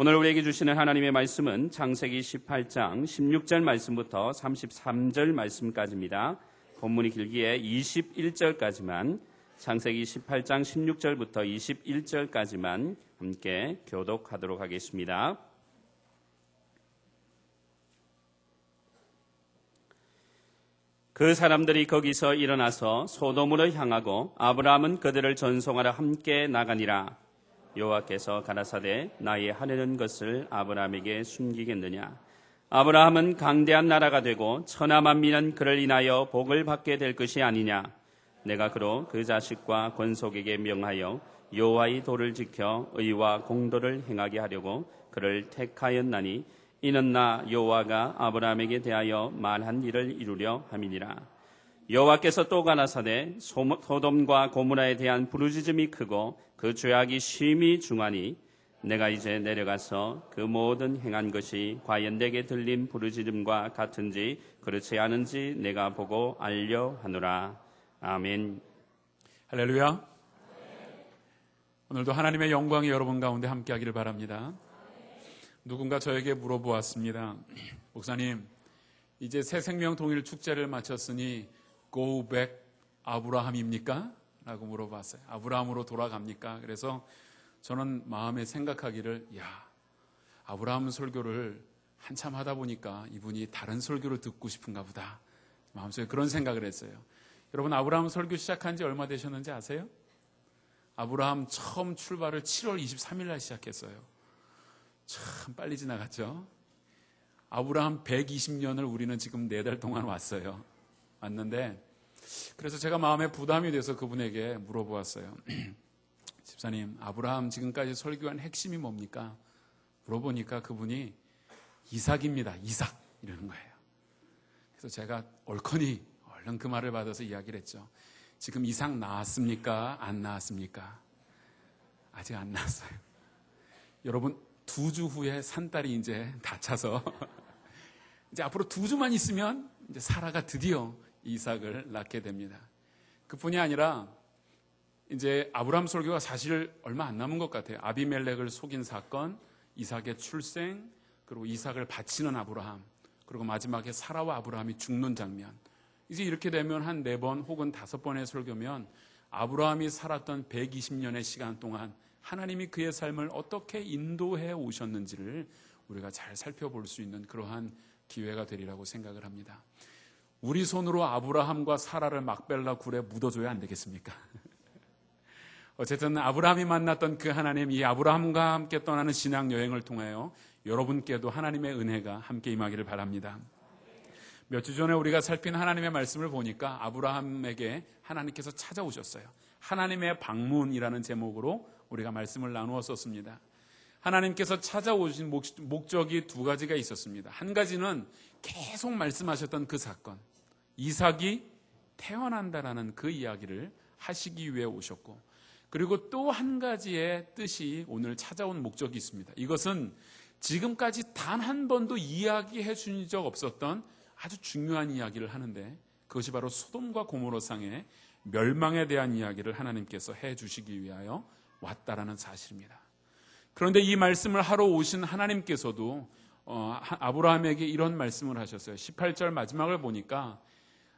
오늘 우리에게 주시는 하나님의 말씀은 창세기 18장 16절 말씀부터 33절 말씀까지입니다. 본문이 길기에 21절까지만, 창세기 18장 16절부터 21절까지만 함께 교독하도록 하겠습니다. 그 사람들이 거기서 일어나서 소돔으로 향하고 아브라함은 그들을 전송하러 함께 나가니라. 여호와께서 가라사대 나의 하려는 것을 아브라함에게 숨기겠느냐. 아브라함은 강대한 나라가 되고 천하만민은 그를 인하여 복을 받게 될 것이 아니냐. 내가 그로 그 자식과 권속에게 명하여 여호와의 도를 지켜 의와 공도를 행하게 하려고 그를 택하였나니 이는 나 여호와가 아브라함에게 대하여 말한 일을 이루려 함이니라. 여호와께서 또 가라사대 소돔과 고모라에 대한 부르짖음이 크고 그 죄악이 심히 중하니 내가 이제 내려가서 그 모든 행한 것이 과연 내게 들린 부르짖음과 같은지 그렇지 않은지 내가 보고 알려 하노라. 아멘. 할렐루야. 오늘도 하나님의 영광이 여러분 가운데 함께하기를 바랍니다. 누군가 저에게 물어보았습니다. 목사님, 이제 새 생명 통일 축제를 마쳤으니 Go back 아브라함입니까? 라고 물어봤어요. 아브라함으로 돌아갑니까? 그래서 저는 마음에 생각하기를, 아브라함 설교를 한참 하다 보니까 이분이 다른 설교를 듣고 싶은가 보다. 마음속에 그런 생각을 했어요. 여러분, 아브라함 설교 시작한 지 얼마 되셨는지 아세요? 아브라함 처음 출발을 7월 23일 날 시작했어요. 참 빨리 지나갔죠. 아브라함 120년을 우리는 지금 4달 동안 왔는데, 그래서 제가 마음에 부담이 돼서 그분에게 물어보았어요. 집사님, 아브라함 지금까지 설교한 핵심이 뭡니까? 물어보니까 그분이 이삭입니다. 이삭 이러는 거예요. 그래서 제가 얼른 그 말을 받아서 이야기를 했죠. 지금 이삭 나왔습니까? 안 나왔습니까? 아직 안 나왔어요. 여러분, 2주 후에 산딸이 이제 다 차서 이제 앞으로 2주만 있으면 이제 사라가 드디어 이삭을 낳게 됩니다. 그뿐이 아니라 이제 아브라함 설교가 사실 얼마 안 남은 것 같아요. 아비멜렉을 속인 사건, 이삭의 출생, 그리고 이삭을 바치는 아브라함, 그리고 마지막에 사라와 아브라함이 죽는 장면. 이제 이렇게 되면 한 4번 혹은 5번의 설교면 아브라함이 살았던 120년의 시간 동안 하나님이 그의 삶을 어떻게 인도해 오셨는지를 우리가 잘 살펴볼 수 있는 그러한 기회가 되리라고 생각을 합니다. 우리 손으로 아브라함과 사라를 막벨라 굴에 묻어줘야 안 되겠습니까? 어쨌든 아브라함이 만났던 그 하나님, 이 아브라함과 함께 떠나는 신앙 여행을 통하여 여러분께도 하나님의 은혜가 함께 임하기를 바랍니다. 몇 주 전에 우리가 살핀 하나님의 말씀을 보니까 아브라함에게 하나님께서 찾아오셨어요. 하나님의 방문이라는 제목으로 우리가 말씀을 나누었었습니다. 하나님께서 찾아오신 목적이 2가지가 있었습니다. 한 가지는 계속 말씀하셨던 그 사건, 이삭이 태어난다라는 그 이야기를 하시기 위해 오셨고, 그리고 또 한 가지의 뜻이 오늘 찾아온 목적이 있습니다. 이것은 지금까지 단 한 번도 이야기해 준 적 없었던 아주 중요한 이야기를 하는데, 그것이 바로 소돔과 고모라상의 멸망에 대한 이야기를 하나님께서 해 주시기 위하여 왔다라는 사실입니다. 그런데 이 말씀을 하러 오신 하나님께서도 아브라함에게 이런 말씀을 하셨어요. 18절 마지막을 보니까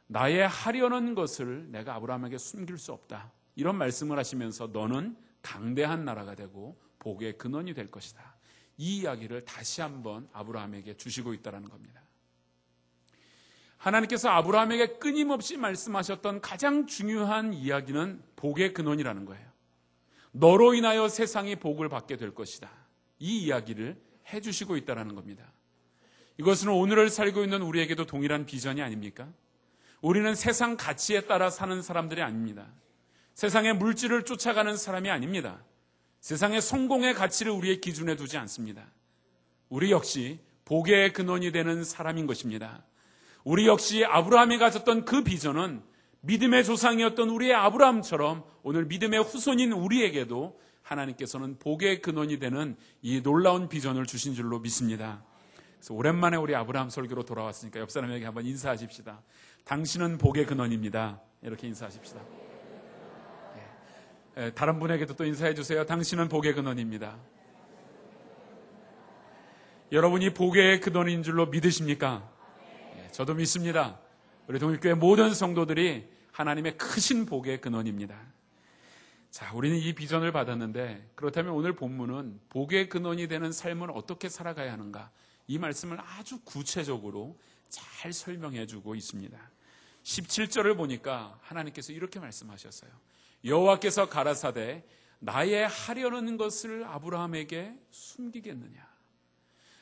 나의 하려는 것을 내가 아브라함에게 숨길 수 없다. 이런 말씀을 하시면서 너는 강대한 나라가 되고 복의 근원이 될 것이다. 이 이야기를 다시 한번 아브라함에게 주시고 있다는 겁니다. 하나님께서 아브라함에게 끊임없이 말씀하셨던 가장 중요한 이야기는 복의 근원이라는 거예요. 너로 인하여 세상이 복을 받게 될 것이다. 이 이야기를 해주시고 있다는 겁니다. 이것은 오늘을 살고 있는 우리에게도 동일한 비전이 아닙니까? 우리는 세상 가치에 따라 사는 사람들이 아닙니다. 세상의 물질을 쫓아가는 사람이 아닙니다. 세상의 성공의 가치를 우리의 기준에 두지 않습니다. 우리 역시 복의 근원이 되는 사람인 것입니다. 우리 역시 아브라함이 가졌던 그 비전은 믿음의 조상이었던 우리의 아브라함처럼 오늘 믿음의 후손인 우리에게도 하나님께서는 복의 근원이 되는 이 놀라운 비전을 주신 줄로 믿습니다. 그래서 오랜만에 우리 아브라함 설교로 돌아왔으니까 옆 사람에게 한번 인사하십시다. 당신은 복의 근원입니다. 이렇게 인사하십시다. 다른 분에게도 또 인사해 주세요. 당신은 복의 근원입니다. 여러분이 복의 근원인 줄로 믿으십니까? 네, 저도 믿습니다. 우리 동일교회 모든 성도들이 하나님의 크신 복의 근원입니다. 자, 우리는 이 비전을 받았는데 그렇다면 오늘 본문은 복의 근원이 되는 삶을 어떻게 살아가야 하는가? 이 말씀을 아주 구체적으로 잘 설명해 주고 있습니다. 17절을 보니까 하나님께서 이렇게 말씀하셨어요. 여호와께서 가라사대 나의 하려는 것을 아브라함에게 숨기겠느냐.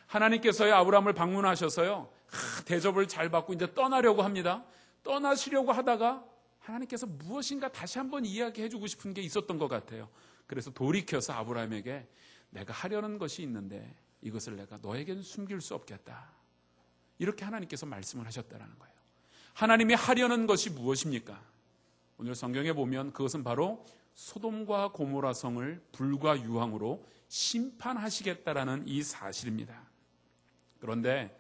하나님께서요 아브라함을 방문하셔서요 대접을 잘 받고 이제 떠나려고 합니다. 떠나시려고 하다가 하나님께서 무엇인가 다시 한번 이야기해 주고 싶은 게 있었던 것 같아요. 그래서 돌이켜서 아브라함에게 내가 하려는 것이 있는데 이것을 내가 너에게는 숨길 수 없겠다. 이렇게 하나님께서 말씀을 하셨다는 거예요. 하나님이 하려는 것이 무엇입니까? 오늘 성경에 보면 그것은 바로 소돔과 고모라 성을 불과 유황으로 심판하시겠다라는 이 사실입니다. 그런데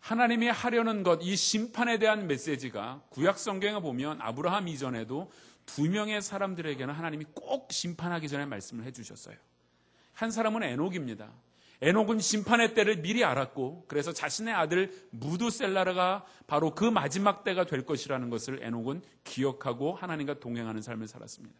하나님이 하려는 것, 이 심판에 대한 메시지가 구약 성경에 보면 아브라함 이전에도 2명의 사람들에게는 하나님이 꼭 심판하기 전에 말씀을 해주셨어요. 한 사람은 에녹입니다. 에녹은 심판의 때를 미리 알았고 그래서 자신의 아들 무두셀라가 바로 그 마지막 때가 될 것이라는 것을 에녹은 기억하고 하나님과 동행하는 삶을 살았습니다.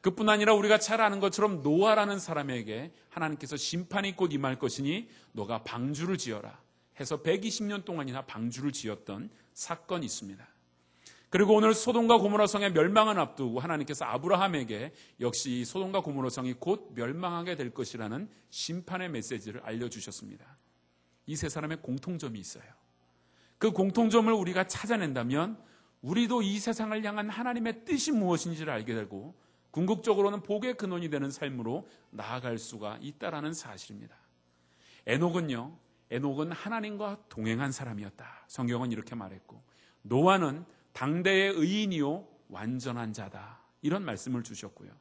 그뿐 아니라 우리가 잘 아는 것처럼 노아라는 사람에게 하나님께서 심판이 곧 임할 것이니 너가 방주를 지어라 해서 120년 동안이나 방주를 지었던 사건이 있습니다. 그리고 오늘 소돔과 고모라 성의 멸망을 앞두고 하나님께서 아브라함에게 역시 소돔과 고모라 성이 곧 멸망하게 될 것이라는 심판의 메시지를 알려주셨습니다. 이 세 사람의 공통점이 있어요. 그 공통점을 우리가 찾아낸다면 우리도 이 세상을 향한 하나님의 뜻이 무엇인지를 알게 되고 궁극적으로는 복의 근원이 되는 삶으로 나아갈 수가 있다는 사실입니다. 에녹은 하나님과 동행한 사람이었다. 성경은 이렇게 말했고 노아는 당대의 의인이요 완전한 자다. 이런 말씀을 주셨고요.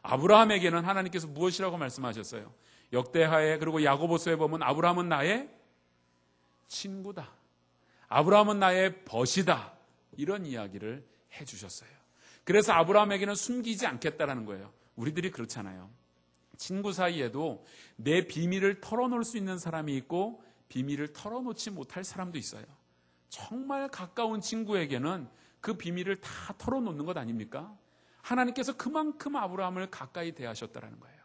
아브라함에게는 하나님께서 무엇이라고 말씀하셨어요? 역대하에 그리고 야고보서에 보면 아브라함은 나의 친구다. 아브라함은 나의 벗이다. 이런 이야기를 해주셨어요. 그래서 아브라함에게는 숨기지 않겠다라는 거예요. 우리들이 그렇잖아요. 친구 사이에도 내 비밀을 털어놓을 수 있는 사람이 있고 비밀을 털어놓지 못할 사람도 있어요. 정말 가까운 친구에게는 그 비밀을 다 털어놓는 것 아닙니까? 하나님께서 그만큼 아브라함을 가까이 대하셨다는 거예요.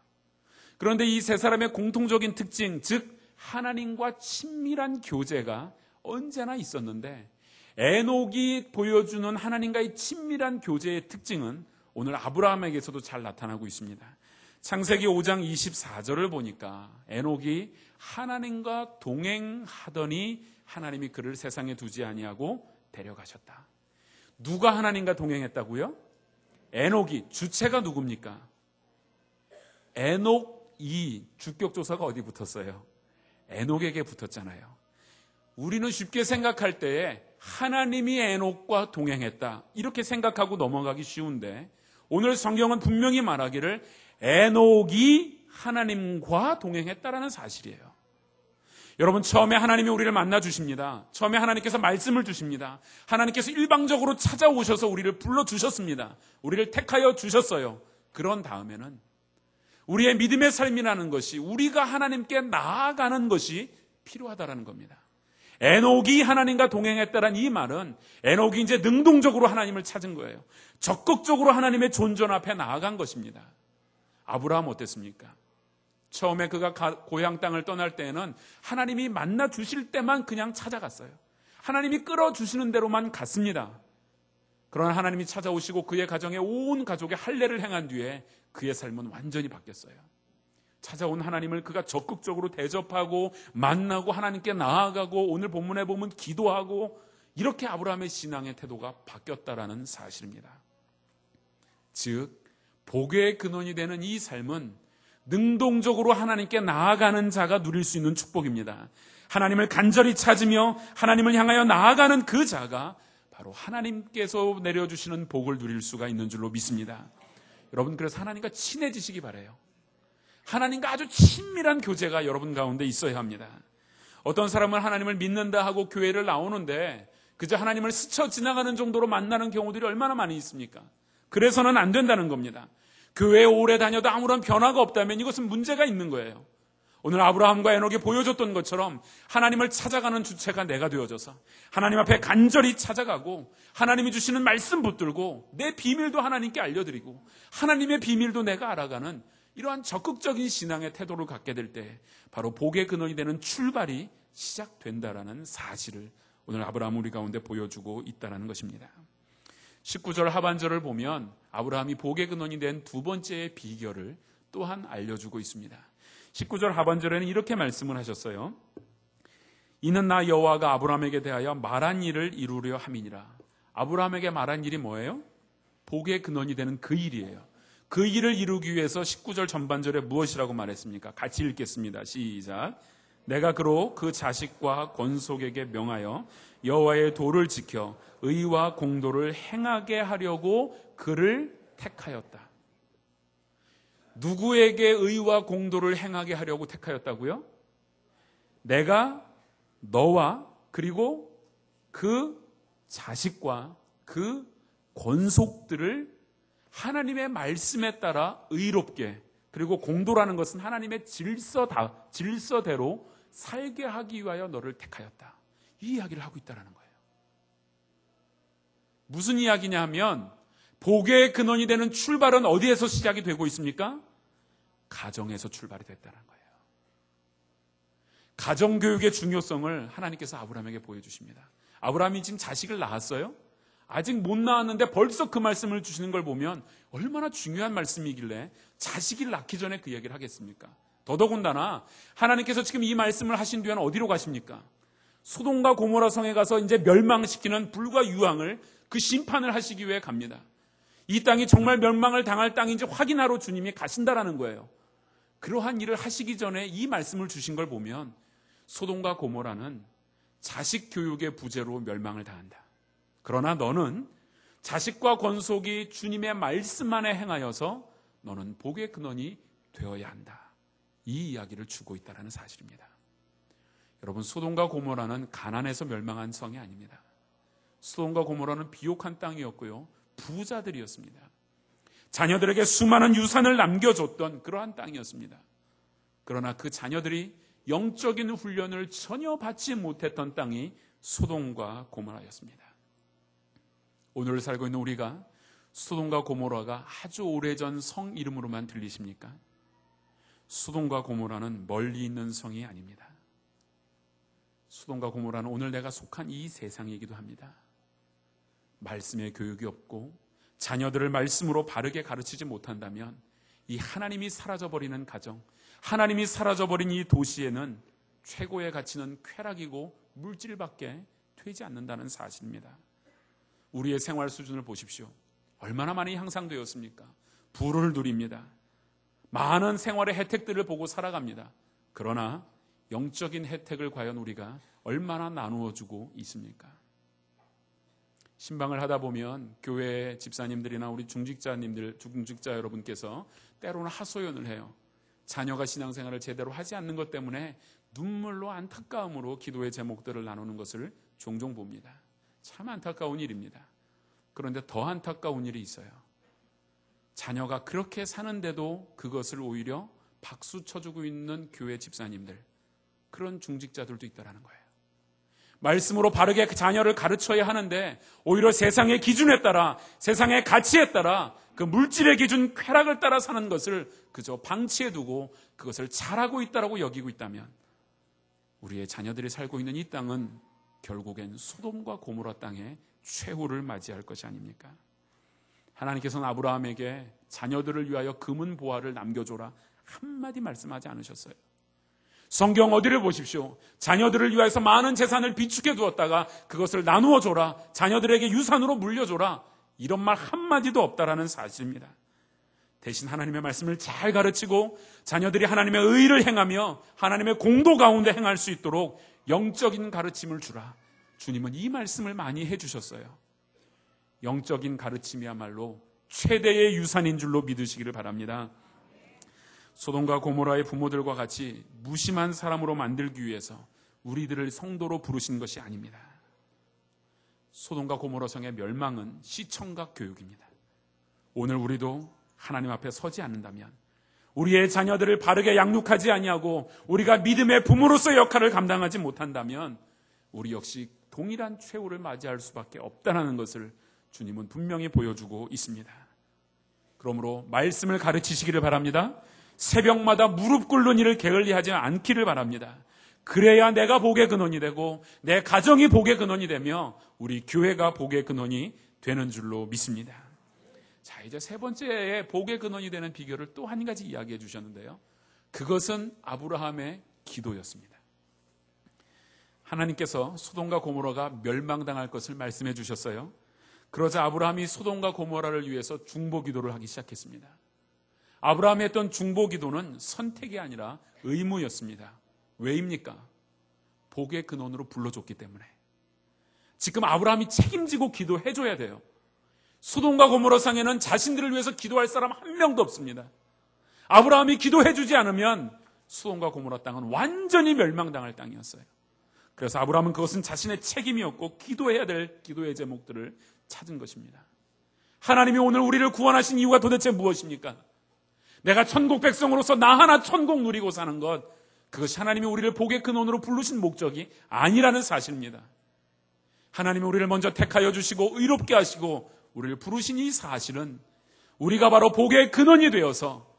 그런데 이 세 사람의 공통적인 특징, 즉 하나님과 친밀한 교제가 언제나 있었는데 에녹이 보여주는 하나님과의 친밀한 교제의 특징은 오늘 아브라함에게서도 잘 나타나고 있습니다. 창세기 5장 24절을 보니까 에녹이 하나님과 동행하더니 하나님이 그를 세상에 두지 아니하고 데려가셨다. 누가 하나님과 동행했다고요? 에녹이. 주체가 누굽니까? 에녹이 주격조사가 어디 붙었어요? 에녹에게 붙었잖아요. 우리는 쉽게 생각할 때에 하나님이 에녹과 동행했다 이렇게 생각하고 넘어가기 쉬운데 오늘 성경은 분명히 말하기를 에녹이 하나님과 동행했다라는 사실이에요. 여러분, 처음에 하나님이 우리를 만나 주십니다. 처음에 하나님께서 말씀을 주십니다. 하나님께서 일방적으로 찾아오셔서 우리를 불러주셨습니다. 우리를 택하여 주셨어요. 그런 다음에는 우리의 믿음의 삶이라는 것이 우리가 하나님께 나아가는 것이 필요하다라는 겁니다. 에녹이 하나님과 동행했다는 이 말은 에녹이 이제 능동적으로 하나님을 찾은 거예요. 적극적으로 하나님의 존전 앞에 나아간 것입니다. 아브라함 어땠습니까? 처음에 그가 고향 땅을 떠날 때에는 하나님이 만나 주실 때만 그냥 찾아갔어요. 하나님이 끌어주시는 대로만 갔습니다. 그러나 하나님이 찾아오시고 그의 가정에 온 가족의 할례를 행한 뒤에 그의 삶은 완전히 바뀌었어요. 찾아온 하나님을 그가 적극적으로 대접하고 만나고 하나님께 나아가고 오늘 본문에 보면 기도하고 이렇게 아브라함의 신앙의 태도가 바뀌었다라는 사실입니다. 즉 복의 근원이 되는 이 삶은 능동적으로 하나님께 나아가는 자가 누릴 수 있는 축복입니다. 하나님을 간절히 찾으며 하나님을 향하여 나아가는 그 자가 바로 하나님께서 내려주시는 복을 누릴 수가 있는 줄로 믿습니다. 여러분, 그래서 하나님과 친해지시기 바라요. 하나님과 아주 친밀한 교제가 여러분 가운데 있어야 합니다. 어떤 사람은 하나님을 믿는다 하고 교회를 나오는데 그저 하나님을 스쳐 지나가는 정도로 만나는 경우들이 얼마나 많이 있습니까? 그래서는 안 된다는 겁니다. 교회에 오래 다녀도 아무런 변화가 없다면 이것은 문제가 있는 거예요. 오늘 아브라함과 에녹이 보여줬던 것처럼 하나님을 찾아가는 주체가 내가 되어져서 하나님 앞에 간절히 찾아가고 하나님이 주시는 말씀 붙들고 내 비밀도 하나님께 알려드리고 하나님의 비밀도 내가 알아가는 이러한 적극적인 신앙의 태도를 갖게 될 때 바로 복의 근원이 되는 출발이 시작된다라는 사실을 오늘 아브라함 우리 가운데 보여주고 있다는 것입니다. 19절 하반절을 보면 아브라함이 복의 근원이 된 두 번째의 비결을 또한 알려주고 있습니다. 19절 하반절에는 이렇게 말씀을 하셨어요. 이는 나 여호와가 아브라함에게 대하여 말한 일을 이루려 함이니라. 아브라함에게 말한 일이 뭐예요? 복의 근원이 되는 그 일이에요. 그 일을 이루기 위해서 19절 전반절에 무엇이라고 말했습니까? 같이 읽겠습니다. 시작. 내가 그로 그 자식과 권속에게 명하여 여호와의 도를 지켜 의와 공도를 행하게 하려고 그를 택하였다. 누구에게 의와 공도를 행하게 하려고 택하였다고요? 내가 너와 그리고 그 자식과 그 권속들을 하나님의 말씀에 따라 의롭게, 그리고 공도라는 것은 하나님의 질서대로 살게 하기 위하여 너를 택하였다. 이 이야기를 하고 있다는 거예요. 무슨 이야기냐 하면 복의 근원이 되는 출발은 어디에서 시작이 되고 있습니까? 가정에서 출발이 됐다는 거예요. 가정교육의 중요성을 하나님께서 아브라함에게 보여주십니다. 아브라함이 지금 자식을 낳았어요? 아직 못 낳았는데 벌써 그 말씀을 주시는 걸 보면 얼마나 중요한 말씀이길래 자식을 낳기 전에 그 얘기를 하겠습니까? 더더군다나 하나님께서 지금 이 말씀을 하신 뒤에는 어디로 가십니까? 소돔과 고모라 성에 가서 이제 멸망시키는 불과 유황을 그 심판을 하시기 위해 갑니다. 이 땅이 정말 멸망을 당할 땅인지 확인하러 주님이 가신다라는 거예요. 그러한 일을 하시기 전에 이 말씀을 주신 걸 보면 소돔과 고모라는 자식 교육의 부재로 멸망을 당한다. 그러나 너는 자식과 권속이 주님의 말씀 안에 행하여서 너는 복의 근원이 되어야 한다. 이 이야기를 주고 있다는 사실입니다. 여러분, 소돔과 고모라는 가난해서 멸망한 성이 아닙니다. 소돔과 고모라는 비옥한 땅이었고요, 부자들이었습니다. 자녀들에게 수많은 유산을 남겨줬던 그러한 땅이었습니다. 그러나 그 자녀들이 영적인 훈련을 전혀 받지 못했던 땅이 소돔과 고모라였습니다. 오늘 살고 있는 우리가 소돔과 고모라가 아주 오래전 성 이름으로만 들리십니까? 소돔과 고모라는 멀리 있는 성이 아닙니다. 소돔과 고모라는 오늘 내가 속한 이 세상이기도 합니다. 말씀의 교육이 없고 자녀들을 말씀으로 바르게 가르치지 못한다면 이 하나님이 사라져버리는 가정, 하나님이 사라져버린 이 도시에는 최고의 가치는 쾌락이고 물질밖에 되지 않는다는 사실입니다. 우리의 생활 수준을 보십시오. 얼마나 많이 향상되었습니까? 부를 누립니다. 많은 생활의 혜택들을 보고 살아갑니다. 그러나 영적인 혜택을 과연 우리가 얼마나 나누어주고 있습니까? 신방을 하다 보면 교회 집사님들이나 우리 중직자 여러분께서 때로는 하소연을 해요. 자녀가 신앙생활을 제대로 하지 않는 것 때문에 눈물로 안타까움으로 기도의 제목들을 나누는 것을 종종 봅니다. 참 안타까운 일입니다. 그런데 더 안타까운 일이 있어요. 자녀가 그렇게 사는데도 그것을 오히려 박수 쳐주고 있는 교회 집사님들, 그런 중직자들도 있다는 거예요. 말씀으로 바르게 그 자녀를 가르쳐야 하는데 오히려 세상의 기준에 따라, 세상의 가치에 따라 그 물질의 기준, 쾌락을 따라 사는 것을 그저 방치해두고 그것을 잘하고 있다라고 여기고 있다면 우리의 자녀들이 살고 있는 이 땅은 결국엔 소돔과 고모라 땅의 최후를 맞이할 것이 아닙니까? 하나님께서는 아브라함에게 자녀들을 위하여 금은 보화를 남겨줘라 한마디 말씀하지 않으셨어요. 성경 어디를 보십시오. 자녀들을 위해서 많은 재산을 비축해 두었다가 그것을 나누어 줘라, 자녀들에게 유산으로 물려줘라, 이런 말 한마디도 없다라는 사실입니다. 대신 하나님의 말씀을 잘 가르치고 자녀들이 하나님의 의를 행하며 하나님의 공도 가운데 행할 수 있도록 영적인 가르침을 주라. 주님은 이 말씀을 많이 해주셨어요. 영적인 가르침이야말로 최대의 유산인 줄로 믿으시기를 바랍니다. 소돔과 고모라의 부모들과 같이 무심한 사람으로 만들기 위해서 우리들을 성도로 부르신 것이 아닙니다. 소돔과 고모라 성의 멸망은 시청각 교육입니다. 오늘 우리도 하나님 앞에 서지 않는다면, 우리의 자녀들을 바르게 양육하지 아니하고 우리가 믿음의 부모로서의 역할을 감당하지 못한다면 우리 역시 동일한 최후를 맞이할 수밖에 없다는 것을 주님은 분명히 보여주고 있습니다. 그러므로 말씀을 가르치시기를 바랍니다. 새벽마다 무릎 꿇는 일을 게을리하지 않기를 바랍니다. 그래야 내가 복의 근원이 되고 내 가정이 복의 근원이 되며 우리 교회가 복의 근원이 되는 줄로 믿습니다. 자, 이제 세 번째의 복의 근원이 되는 비결을 또 한 가지 이야기해 주셨는데요. 그것은 아브라함의 기도였습니다. 하나님께서 소돔과 고모라가 멸망당할 것을 말씀해 주셨어요. 그러자 아브라함이 소돔과 고모라를 위해서 중보 기도를 하기 시작했습니다. 아브라함이 했던 중보 기도는 선택이 아니라 의무였습니다. 왜입니까? 복의 근원으로 불러줬기 때문에. 지금 아브라함이 책임지고 기도해줘야 돼요. 소돔과 고모라 상에는 자신들을 위해서 기도할 사람 한 명도 없습니다. 아브라함이 기도해주지 않으면 소돔과 고모라 땅은 완전히 멸망당할 땅이었어요. 그래서 아브라함은 그것은 자신의 책임이었고 기도해야 될 기도의 제목들을 찾은 것입니다. 하나님이 오늘 우리를 구원하신 이유가 도대체 무엇입니까? 내가 천국 백성으로서 나 하나 천국 누리고 사는 것, 그것이 하나님이 우리를 복의 근원으로 부르신 목적이 아니라는 사실입니다. 하나님이 우리를 먼저 택하여 주시고 의롭게 하시고 우리를 부르신 이 사실은 우리가 바로 복의 근원이 되어서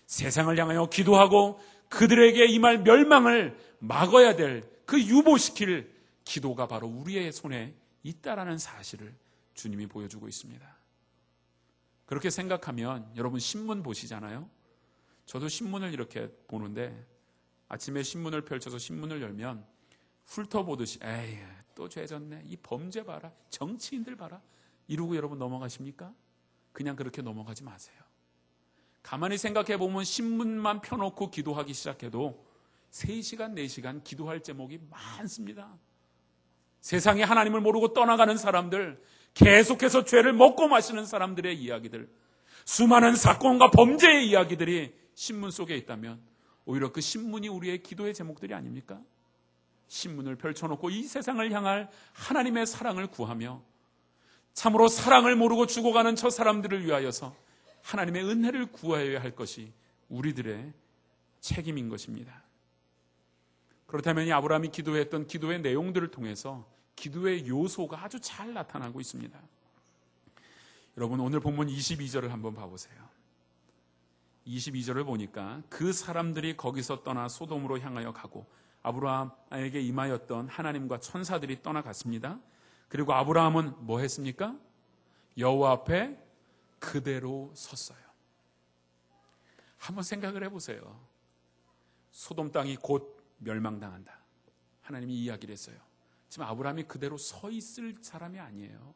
세상을 향하여 기도하고 그들에게 임할 멸망을 막아야 될 그 유보시킬 기도가 바로 우리의 손에 있다라는 사실을 주님이 보여주고 있습니다. 그렇게 생각하면 여러분 신문 보시잖아요. 저도 신문을 이렇게 보는데 아침에 신문을 펼쳐서 신문을 열면 훑어보듯이 에이 또 죄졌네, 이 범죄 봐라, 정치인들 봐라 이러고 여러분 넘어가십니까? 그냥 그렇게 넘어가지 마세요. 가만히 생각해 보면 신문만 펴놓고 기도하기 시작해도 3시간, 4시간 기도할 제목이 많습니다. 세상에 하나님을 모르고 떠나가는 사람들, 계속해서 죄를 먹고 마시는 사람들의 이야기들, 수많은 사건과 범죄의 이야기들이 신문 속에 있다면 오히려 그 신문이 우리의 기도의 제목들이 아닙니까? 신문을 펼쳐놓고 이 세상을 향할 하나님의 사랑을 구하며 참으로 사랑을 모르고 죽어가는 저 사람들을 위하여서 하나님의 은혜를 구하여야 할 것이 우리들의 책임인 것입니다. 그렇다면 이 아브라함이 기도했던 기도의 내용들을 통해서 기도의 요소가 아주 잘 나타나고 있습니다. 여러분 오늘 본문 22절을 한번 봐보세요. 22절을 보니까 그 사람들이 거기서 떠나 소돔으로 향하여 가고 아브라함에게 임하였던 하나님과 천사들이 떠나갔습니다. 그리고 아브라함은 뭐 했습니까? 여호와 앞에 그대로 섰어요. 한번 생각을 해보세요. 소돔 땅이 곧 멸망당한다. 하나님이 이야기를 했어요. 지금 아브라함이 그대로 서 있을 사람이 아니에요.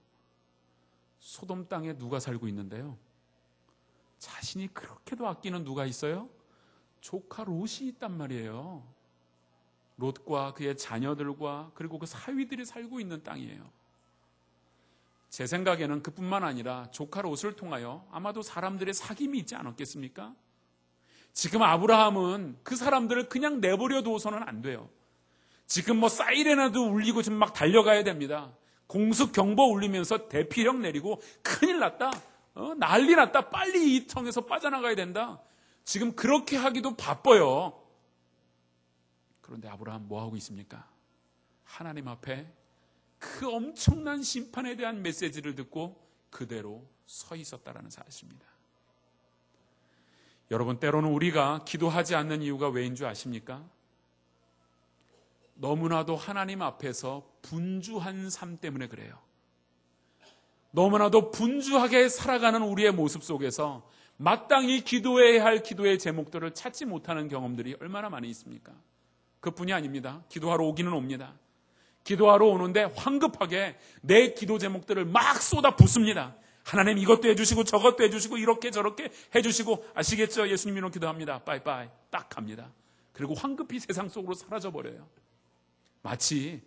소돔 땅에 누가 살고 있는데요? 자신이 그렇게도 아끼는 누가 있어요? 조카 롯이 있단 말이에요. 롯과 그의 자녀들과 그리고 그 사위들이 살고 있는 땅이에요. 제 생각에는 그뿐만 아니라 조카 롯을 통하여 아마도 사람들의 사귐이 있지 않았겠습니까? 지금 아브라함은 그 사람들을 그냥 내버려 두어서는 안 돼요. 지금 뭐 사이렌도 울리고 지금 막 달려가야 됩니다. 공습 경보 울리면서 대피령 내리고 큰일 났다. 난리 났다. 빨리 이 통에서 빠져나가야 된다. 지금 그렇게 하기도 바빠요. 그런데 아브라함 뭐 하고 있습니까? 하나님 앞에 그 엄청난 심판에 대한 메시지를 듣고 그대로 서 있었다라는 사실입니다. 여러분 때로는 우리가 기도하지 않는 이유가 왜인 줄 아십니까? 너무나도 하나님 앞에서 분주한 삶 때문에 그래요. 너무나도 분주하게 살아가는 우리의 모습 속에서 마땅히 기도해야 할 기도의 제목들을 찾지 못하는 경험들이 얼마나 많이 있습니까? 그뿐이 아닙니다. 기도하러 오기는 옵니다. 기도하러 오는데 황급하게 내 기도 제목들을 막 쏟아 붓습니다. 하나님 이것도 해주시고 저것도 해주시고 이렇게 저렇게 해주시고 아시겠죠? 예수님 이런 기도합니다. 빠이빠이 딱 갑니다. 그리고 황급히 세상 속으로 사라져버려요. 마치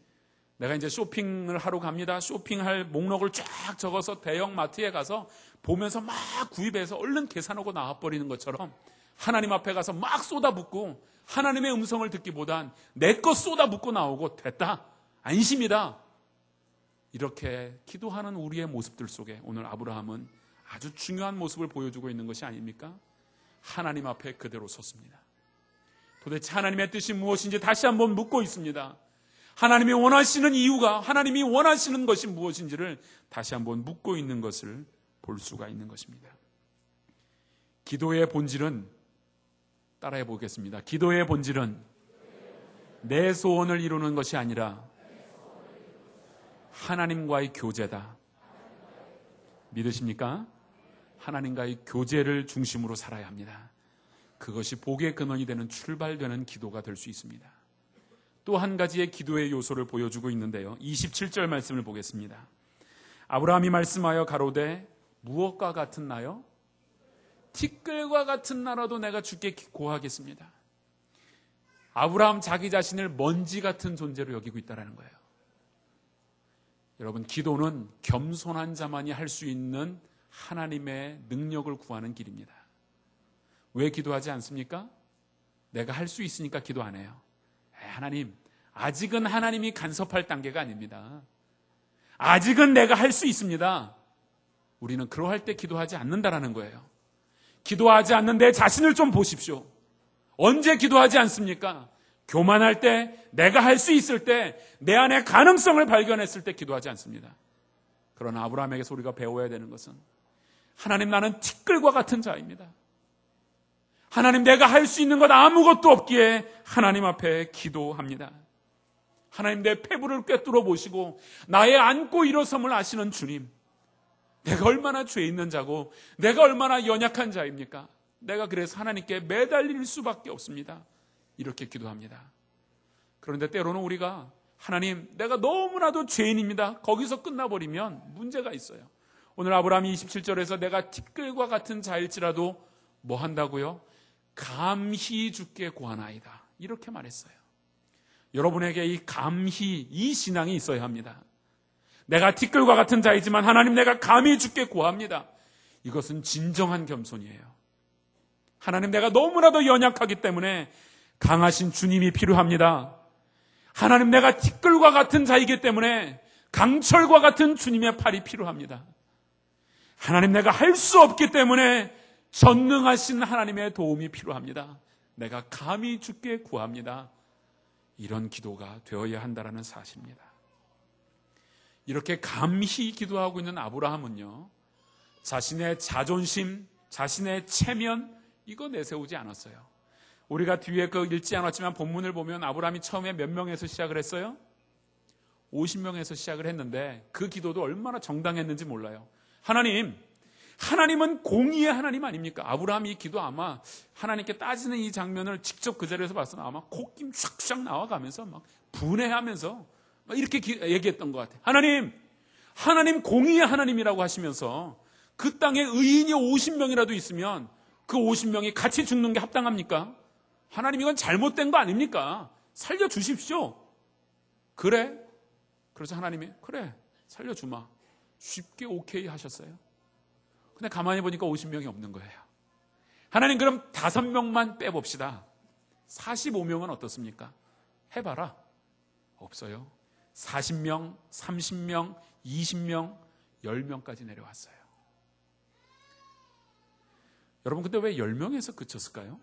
내가 이제 쇼핑을 하러 갑니다. 쇼핑할 목록을 쫙 적어서 대형 마트에 가서 보면서 막 구입해서 얼른 계산하고 나와버리는 것처럼 하나님 앞에 가서 막 쏟아붓고 하나님의 음성을 듣기보단 내 것 쏟아붓고 나오고 됐다. 안심이다. 이렇게 기도하는 우리의 모습들 속에 오늘 아브라함은 아주 중요한 모습을 보여주고 있는 것이 아닙니까? 하나님 앞에 그대로 섰습니다. 도대체 하나님의 뜻이 무엇인지 다시 한번 묻고 있습니다. 하나님이 원하시는 이유가, 하나님이 원하시는 것이 무엇인지를 다시 한번 묻고 있는 것을 볼 수가 있는 것입니다. 기도의 본질은, 따라해 보겠습니다. 기도의 본질은 내 소원을 이루는 것이 아니라 하나님과의 교제다. 믿으십니까? 하나님과의 교제를 중심으로 살아야 합니다. 그것이 복의 근원이 되는, 출발되는 기도가 될 수 있습니다. 또 한 가지의 기도의 요소를 보여주고 있는데요. 27절 말씀을 보겠습니다. 아브라함이 말씀하여 가로되 무엇과 같은 나요? 티끌과 같은 나라도 내가 주께 고하겠습니다. 아브라함 자기 자신을 먼지 같은 존재로 여기고 있다는 거예요. 여러분, 기도는 겸손한 자만이 할 수 있는 하나님의 능력을 구하는 길입니다. 왜 기도하지 않습니까? 내가 할 수 있으니까 기도 안 해요. 하나님, 아직은 하나님이 간섭할 단계가 아닙니다. 아직은 내가 할 수 있습니다. 우리는 그러할 때 기도하지 않는다라는 거예요. 기도하지 않는 내 자신을 좀 보십시오. 언제 기도하지 않습니까? 교만할 때, 내가 할 수 있을 때, 내 안에 가능성을 발견했을 때 기도하지 않습니다. 그러나 아브라함에게서 우리가 배워야 되는 것은, 하나님, 나는 티끌과 같은 자입니다. 하나님, 내가 할 수 있는 것 아무것도 없기에 하나님 앞에 기도합니다. 하나님, 내 폐부를 꿰뚫어 보시고 나의 안고 일어섬을 아시는 주님, 내가 얼마나 죄 있는 자고 내가 얼마나 연약한 자입니까? 내가 그래서 하나님께 매달릴 수밖에 없습니다. 이렇게 기도합니다. 그런데 때로는 우리가, 하나님, 내가 너무나도 죄인입니다, 거기서 끝나버리면 문제가 있어요. 오늘 아브라함이 27절에서 내가 티끌과 같은 자일지라도 뭐 한다고요? 감히 주께 구하나이다, 이렇게 말했어요. 여러분에게 이 감히, 이 신앙이 있어야 합니다. 내가 티끌과 같은 자이지만 하나님, 내가 감히 주께 구합니다. 이것은 진정한 겸손이에요. 하나님, 내가 너무나도 연약하기 때문에 강하신 주님이 필요합니다. 하나님, 내가 티끌과 같은 자이기 때문에 강철과 같은 주님의 팔이 필요합니다. 하나님, 내가 할 수 없기 때문에 전능하신 하나님의 도움이 필요합니다. 내가 감히 주께 구합니다. 이런 기도가 되어야 한다는 사실입니다. 이렇게 감히 기도하고 있는 아브라함은요, 자신의 자존심, 자신의 체면, 이거 내세우지 않았어요. 우리가 뒤에 읽지 않았지만 본문을 보면 아브라함이 처음에 몇 명에서 시작을 했어요? 50명에서 시작을 했는데 그 기도도 얼마나 정당했는지 몰라요. 하나님은 공의의 하나님 아닙니까? 아브라함이 이 기도 아마 하나님께 따지는 이 장면을 직접 그 자리에서 봤으면 아마 콧김 쫙쫙 나와가면서 막 분해하면서 막 이렇게 얘기했던 것 같아요. 하나님 공의의 하나님이라고 하시면서 그 땅에 의인이 50명이라도 있으면 그 50명이 같이 죽는 게 합당합니까? 하나님, 이건 잘못된 거 아닙니까? 살려주십시오. 그래? 그래서 하나님이 그래, 살려주마. 쉽게 오케이 하셨어요. 근데 가만히 보니까 50명이 없는 거예요. 하나님, 그럼 5명만 빼봅시다. 45명은 어떻습니까? 해봐라. 없어요. 40명, 30명, 20명, 10명까지 내려왔어요. 여러분, 근데 왜 10명에서 그쳤을까요?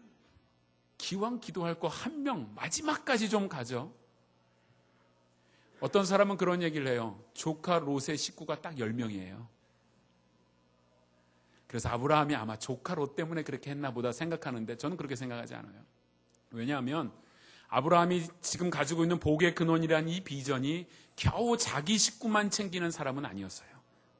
기왕 기도할 거 1명, 마지막까지 좀 가죠. 어떤 사람은 그런 얘기를 해요. 조카 롯의 식구가 딱 10명이에요. 그래서 아브라함이 아마 조카 롯 때문에 그렇게 했나 보다 생각하는데 저는 그렇게 생각하지 않아요. 왜냐하면 아브라함이 지금 가지고 있는 복의 근원이라는 이 비전이 겨우 자기 식구만 챙기는 사람은 아니었어요.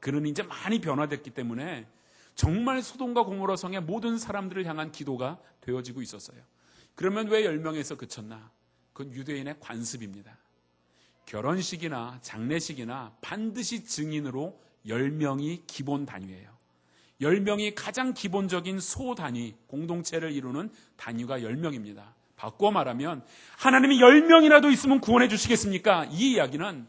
그는 이제 많이 변화됐기 때문에 정말 소돔과 고모라 성의 모든 사람들을 향한 기도가 되어지고 있었어요. 그러면 왜 10명에서 그쳤나? 그건 유대인의 관습입니다. 결혼식이나 장례식이나 반드시 증인으로 10명이 기본 단위예요. 10명이 가장 기본적인 소 단위, 공동체를 이루는 단위가 10명입니다. 바꿔 말하면 하나님이 10명이라도 있으면 구원해 주시겠습니까? 이 이야기는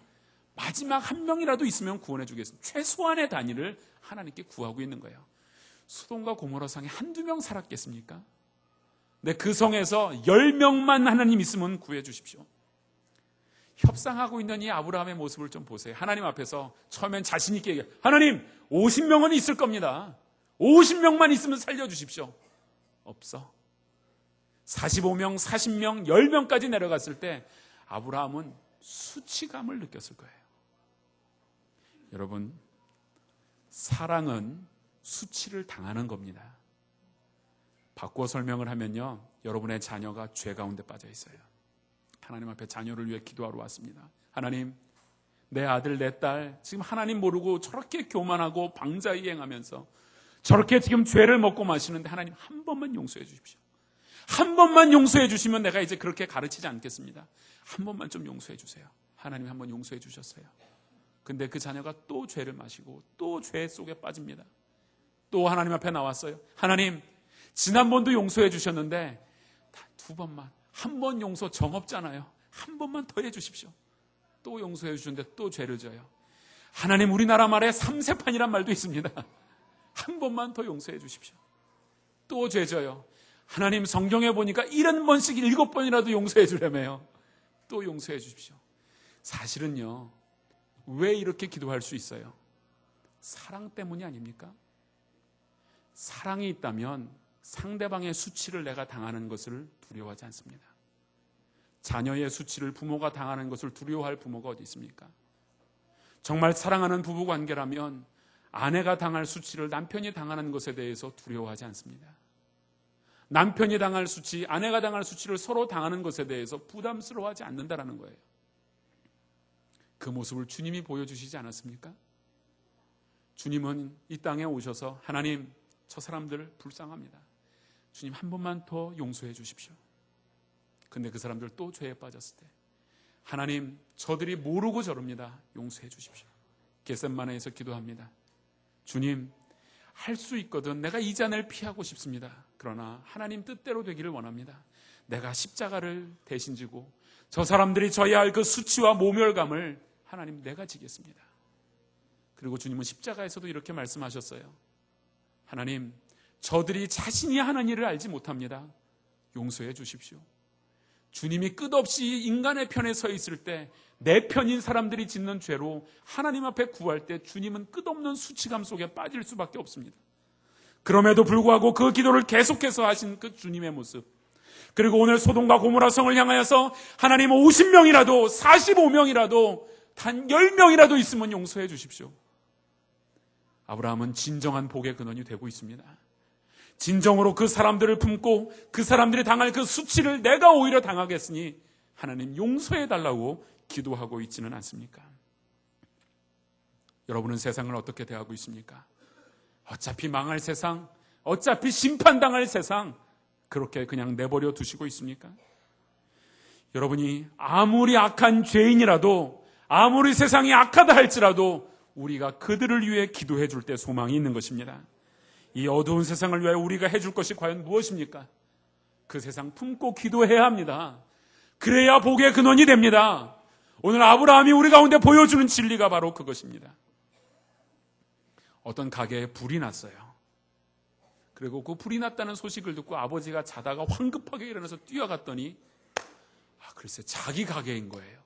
마지막 1명이라도 있으면 구원해 주겠습니다. 최소한의 단위를 하나님께 구하고 있는 거예요. 소돔과 고모라 성에 1-2명 살았겠습니까? 근데 그 성에서 10명만 하나님 있으면 구해 주십시오. 협상하고 있는 이 아브라함의 모습을 좀 보세요. 하나님 앞에서 처음엔 자신 있게 얘기해요. 하나님, 50명은 있을 겁니다. 50명만 있으면 살려주십시오. 없어. 45명, 40명, 10명까지 내려갔을 때 아브라함은 수치감을 느꼈을 거예요. 여러분, 사랑은 수치를 당하는 겁니다. 바꾸어 설명을 하면요, 여러분의 자녀가 죄 가운데 빠져 있어요. 하나님 앞에 자녀를 위해 기도하러 왔습니다. 하나님, 내 아들, 내 딸 지금 하나님 모르고 저렇게 교만하고 방자이행하면서 저렇게 지금 죄를 먹고 마시는데 하나님 한 번만 용서해 주십시오. 한 번만 용서해 주시면 내가 이제 그렇게 가르치지 않겠습니다. 한 번만 좀 용서해 주세요. 하나님이 한 번 용서해 주셨어요. 근데 그 자녀가 또 죄를 마시고 또 죄 속에 빠집니다. 또 하나님 앞에 나왔어요. 하나님, 지난번도 용서해 주셨는데 두 번만, 한 번 용서 정없잖아요. 한 번만 더 해 주십시오. 또 용서해 주셨는데 또 죄를 져요. 하나님, 우리나라 말에 삼세판이란 말도 있습니다. 한 번만 더 용서해 주십시오. 또 죄 져요. 하나님, 성경에 보니까 70번씩 7번이라도 용서해 주려며요. 또 용서해 주십시오. 사실은요, 왜 이렇게 기도할 수 있어요? 사랑 때문이 아닙니까? 사랑이 있다면 상대방의 수치를 내가 당하는 것을 두려워하지 않습니다. 자녀의 수치를 부모가 당하는 것을 두려워할 부모가 어디 있습니까? 정말 사랑하는 부부관계라면 아내가 당할 수치를 남편이 당하는 것에 대해서 두려워하지 않습니다. 남편이 당할 수치, 아내가 당할 수치를 서로 당하는 것에 대해서 부담스러워하지 않는다는 거예요. 그 모습을 주님이 보여주시지 않았습니까? 주님은 이 땅에 오셔서 하나님, 저 사람들 불쌍합니다. 주님 한 번만 더 용서해 주십시오. 근데 그 사람들 또 죄에 빠졌을 때 하나님, 저들이 모르고 저럽니다. 용서해 주십시오. 겟세마네에서 기도합니다. 주님, 할 수 있거든 내가 이 잔을 피하고 싶습니다. 그러나 하나님 뜻대로 되기를 원합니다. 내가 십자가를 대신 지고 저 사람들이 져야 할 그 수치와 모멸감을 하나님 내가 지겠습니다. 그리고 주님은 십자가에서도 이렇게 말씀하셨어요. 하나님, 저들이 자신이 하는 일을 알지 못합니다. 용서해 주십시오. 주님이 끝없이 인간의 편에 서 있을 때 내 편인 사람들이 짓는 죄로 하나님 앞에 구할 때 주님은 끝없는 수치감 속에 빠질 수밖에 없습니다. 그럼에도 불구하고 그 기도를 계속해서 하신 그 주님의 모습, 그리고 오늘 소돔과 고모라 성을 향하여서 하나님 50명이라도 45명이라도 단 10명이라도 있으면 용서해 주십시오. 아브라함은 진정한 복의 근원이 되고 있습니다. 진정으로 그 사람들을 품고 그 사람들이 당할 그 수치를 내가 오히려 당하겠으니 하나님 용서해 달라고 기도하고 있지는 않습니까? 여러분은 세상을 어떻게 대하고 있습니까? 어차피 망할 세상, 어차피 심판당할 세상, 그렇게 그냥 내버려 두시고 있습니까? 여러분이 아무리 악한 죄인이라도, 아무리 세상이 악하다 할지라도 우리가 그들을 위해 기도해 줄 때 소망이 있는 것입니다. 이 어두운 세상을 위해 우리가 해줄 것이 과연 무엇입니까? 그 세상 품고 기도해야 합니다. 그래야 복의 근원이 됩니다. 오늘 아브라함이 우리 가운데 보여주는 진리가 바로 그것입니다. 어떤 가게에 불이 났어요. 그리고 그 불이 났다는 소식을 듣고 아버지가 자다가 황급하게 일어나서 뛰어갔더니 글쎄 자기 가게인 거예요.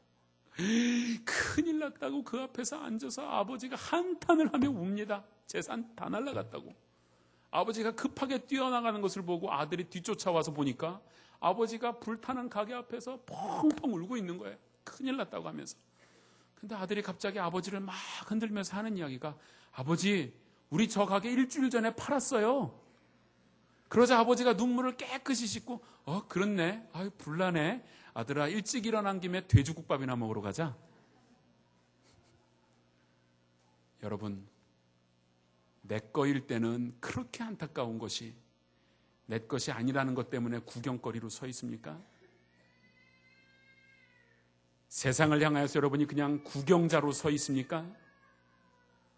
큰일 났다고 그 앞에서 앉아서 아버지가 한탄을 하며 웁니다. 재산 다 날라갔다고. 아버지가 급하게 뛰어나가는 것을 보고 아들이 뒤쫓아와서 보니까 아버지가 불타는 가게 앞에서 펑펑 울고 있는 거예요. 큰일 났다고 하면서. 근데 아들이 갑자기 아버지를 막 흔들면서 하는 이야기가, 아버지, 우리 저 가게 일주일 전에 팔았어요. 그러자 아버지가 눈물을 깨끗이 씻고, 그렇네. 아유, 불나네. 아들아, 일찍 일어난 김에 돼지국밥이나 먹으러 가자. 여러분, 내 거일 때는 그렇게 안타까운 것이 내 것이 아니라는 것 때문에 구경거리로 서 있습니까? 세상을 향하여서 여러분이 그냥 구경자로 서 있습니까?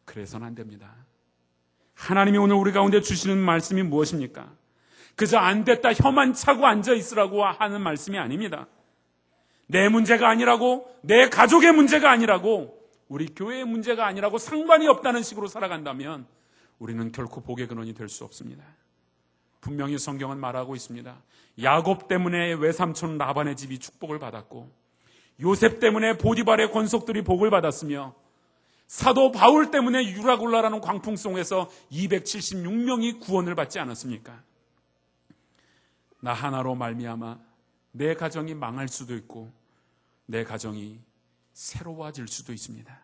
그래서는 안 됩니다. 하나님이 오늘 우리 가운데 주시는 말씀이 무엇입니까? 그저 안 됐다 혀만 차고 앉아 있으라고 하는 말씀이 아닙니다. 내 문제가 아니라고, 내 가족의 문제가 아니라고, 우리 교회의 문제가 아니라고 상관이 없다는 식으로 살아간다면 우리는 결코 복의 근원이 될 수 없습니다. 분명히 성경은 말하고 있습니다. 야곱 때문에 외삼촌 라반의 집이 축복을 받았고, 요셉 때문에 보디발의 권속들이 복을 받았으며, 사도 바울 때문에 유라굴라라는 광풍송에서 276명이 구원을 받지 않았습니까? 나 하나로 말미암아 내 가정이 망할 수도 있고 내 가정이 새로워질 수도 있습니다.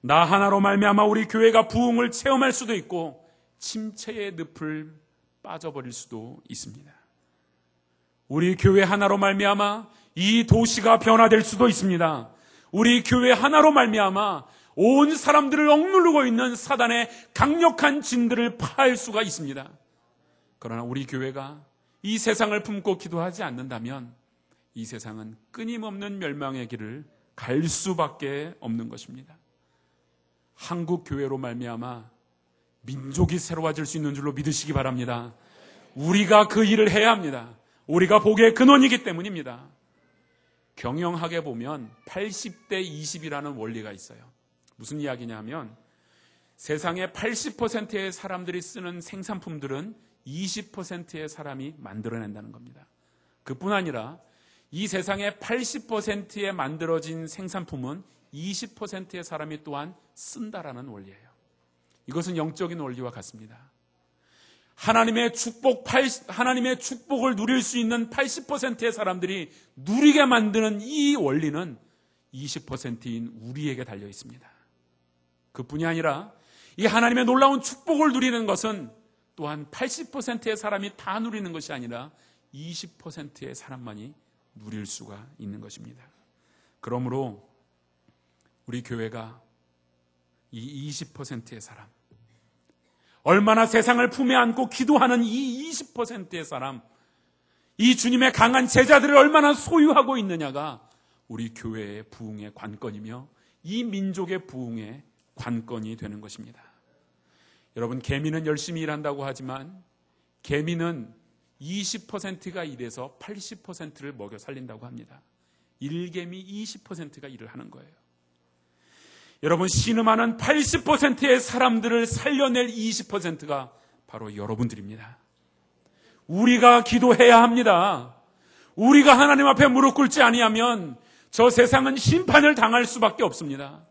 나 하나로 말미암아 우리 교회가 부흥을 체험할 수도 있고 침체의 늪을 빠져버릴 수도 있습니다. 우리 교회 하나로 말미암아 이 도시가 변화될 수도 있습니다. 우리 교회 하나로 말미암아 온 사람들을 억누르고 있는 사단의 강력한 진들을 파할 수가 있습니다. 그러나 우리 교회가 이 세상을 품고 기도하지 않는다면 이 세상은 끊임없는 멸망의 길을 갈 수밖에 없는 것입니다. 한국 교회로 말미암아 민족이 새로워질 수 있는 줄로 믿으시기 바랍니다. 우리가 그 일을 해야 합니다. 우리가 복의 근원이기 때문입니다. 경영학에 보면 80대 20이라는 원리가 있어요. 무슨 이야기냐면 세상의 80%의 사람들이 쓰는 생산품들은 20%의 사람이 만들어낸다는 겁니다. 그뿐 아니라 이 세상의 80%에 만들어진 생산품은 20%의 사람이 또한 쓴다라는 원리예요. 이것은 영적인 원리와 같습니다. 하나님의 축복을 누릴 수 있는 80%의 사람들이 누리게 만드는 이 원리는 20%인 우리에게 달려 있습니다. 그뿐이 아니라 이 하나님의 놀라운 축복을 누리는 것은 또한 80%의 사람이 다 누리는 것이 아니라 20%의 사람만이 누릴 수가 있는 것입니다. 그러므로 우리 교회가 이 20%의 사람, 얼마나 세상을 품에 안고 기도하는 이 20%의 사람, 이 주님의 강한 제자들을 얼마나 소유하고 있느냐가 우리 교회의 부흥의 관건이며 이 민족의 부흥의 관건이 되는 것입니다. 여러분, 개미는 열심히 일한다고 하지만 개미는 20%가 일해서 80%를 먹여 살린다고 합니다. 일개미 20%가 일을 하는 거예요. 여러분, 신음하는 80%의 사람들을 살려낼 20%가 바로 여러분들입니다. 우리가 기도해야 합니다. 우리가 하나님 앞에 무릎 꿇지 아니하면 저 세상은 심판을 당할 수밖에 없습니다.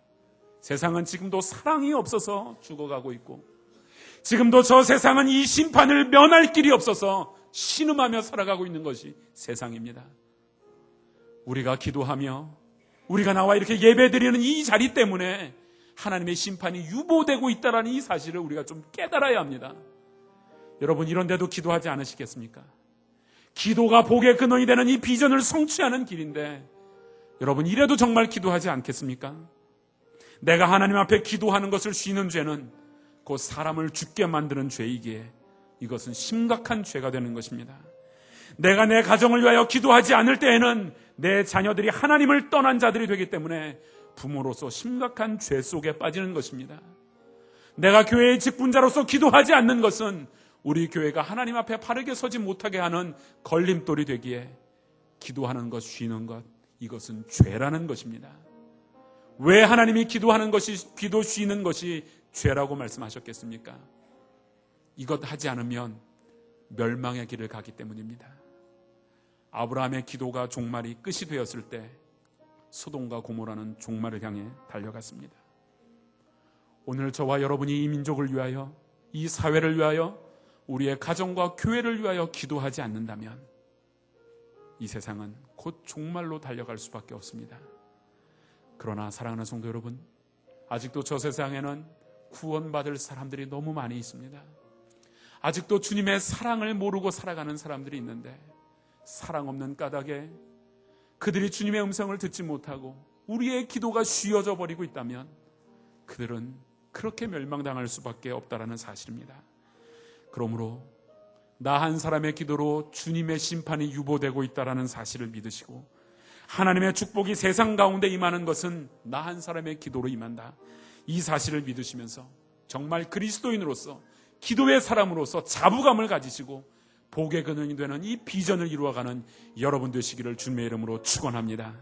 세상은 지금도 사랑이 없어서 죽어가고 있고, 지금도 저 세상은 이 심판을 면할 길이 없어서 신음하며 살아가고 있는 것이 세상입니다. 우리가 기도하며 우리가 나와 이렇게 예배드리는 이 자리 때문에 하나님의 심판이 유보되고 있다는 이 사실을 우리가 좀 깨달아야 합니다. 여러분, 이런데도 기도하지 않으시겠습니까? 기도가 복의 근원이 되는 이 비전을 성취하는 길인데 여러분, 이래도 정말 기도하지 않겠습니까? 내가 하나님 앞에 기도하는 것을 쉬는 죄는 곧 사람을 죽게 만드는 죄이기에 이것은 심각한 죄가 되는 것입니다. 내가 내 가정을 위하여 기도하지 않을 때에는 내 자녀들이 하나님을 떠난 자들이 되기 때문에 부모로서 심각한 죄 속에 빠지는 것입니다. 내가 교회의 직분자로서 기도하지 않는 것은 우리 교회가 하나님 앞에 바르게 서지 못하게 하는 걸림돌이 되기에 기도하는 것, 쉬는 것, 이것은 죄라는 것입니다. 왜 하나님이 기도하는 것이, 기도 쉬는 것이 죄라고 말씀하셨겠습니까? 이것 하지 않으면 멸망의 길을 가기 때문입니다. 아브라함의 기도가 종말이 끝이 되었을 때 소돔과 고모라는 종말을 향해 달려갔습니다. 오늘 저와 여러분이 이 민족을 위하여, 이 사회를 위하여, 우리의 가정과 교회를 위하여 기도하지 않는다면 이 세상은 곧 종말로 달려갈 수밖에 없습니다. 그러나 사랑하는 성도 여러분, 아직도 저 세상에는 구원받을 사람들이 너무 많이 있습니다. 아직도 주님의 사랑을 모르고 살아가는 사람들이 있는데, 사랑 없는 까닭에 그들이 주님의 음성을 듣지 못하고 우리의 기도가 쉬어져 버리고 있다면 그들은 그렇게 멸망당할 수밖에 없다는 사실입니다. 그러므로 나 한 사람의 기도로 주님의 심판이 유보되고 있다는 사실을 믿으시고, 하나님의 축복이 세상 가운데 임하는 것은 나 한 사람의 기도로 임한다, 이 사실을 믿으시면서 정말 그리스도인으로서, 기도의 사람으로서 자부감을 가지시고 복의 근원이 되는 이 비전을 이루어가는 여러분 되시기를 주님의 이름으로 축원합니다.